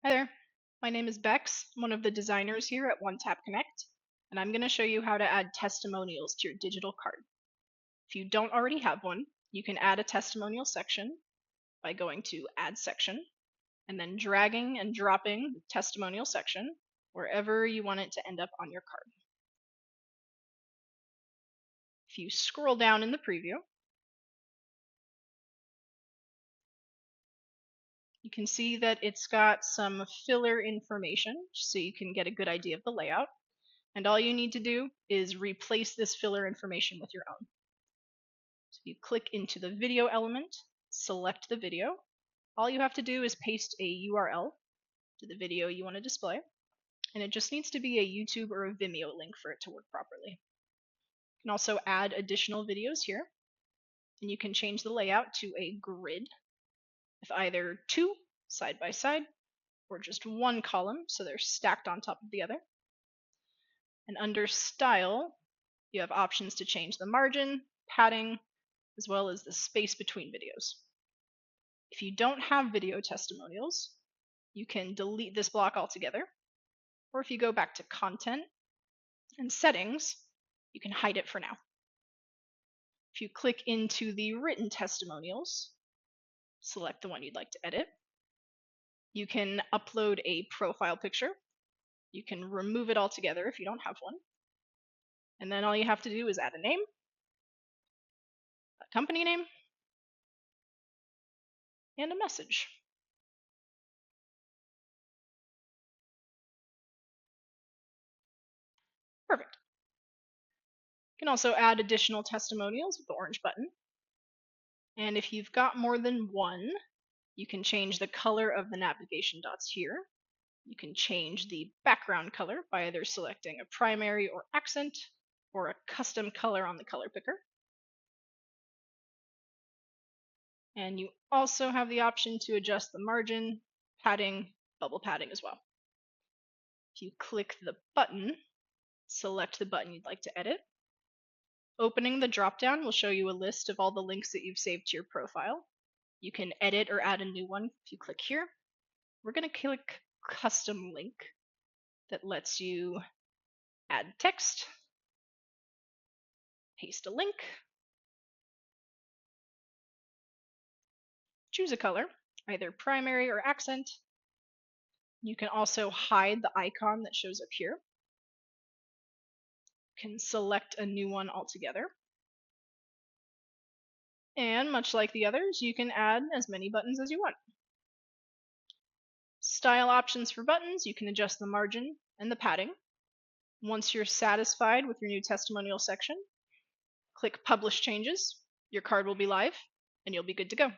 Hi there, my name is Bex. I'm one of the designers here at OneTapConnect, and I'm going to show you how to add testimonials to your digital card. If you don't already have one, you can add a testimonial section by going to Add Section and then dragging and dropping the testimonial section wherever you want it to end up on your card. If you scroll down in the preview, you can see that it's got some filler information so you can get a good idea of the layout. And all you need to do is replace this filler information with your own. So you click into the video element, select the video. All you have to do is paste a URL to the video you want to display, and it just needs to be a YouTube or a Vimeo link for it to work properly. You can also add additional videos here, and you can change the layout to a grid with either two side by side or just one column so they're stacked on top of the other. And under style, you have options to change the margin, padding, as well as the space between videos. If you don't have video testimonials, you can delete this block altogether, or if you go back to Content and Settings, you can hide it for now. If you click into the written testimonials, select the one you'd like to edit. You can upload a profile picture. You can remove it altogether if you don't have one. And then all you have to do is add a name, a company name, and a message. Perfect. You can also add additional testimonials with the orange button. And if you've got more than one, you can change the color of the navigation dots here. You can change the background color by either selecting a primary or accent or a custom color on the color picker. And you also have the option to adjust the margin, padding, bubble padding as well. If you click the button, select the button you'd like to edit. Opening the dropdown will show you a list of all the links that you've saved to your profile. You can edit or add a new one if you click here. We're going to click Custom Link that lets you add text, paste a link, choose a color, either primary or accent. You can also hide the icon that shows up here. You can select a new one altogether. And much like the others, you can add as many buttons as you want. Style options for buttons, you can adjust the margin and the padding. Once you're satisfied with your new testimonial section, click Publish Changes. Your card will be live, and you'll be good to go.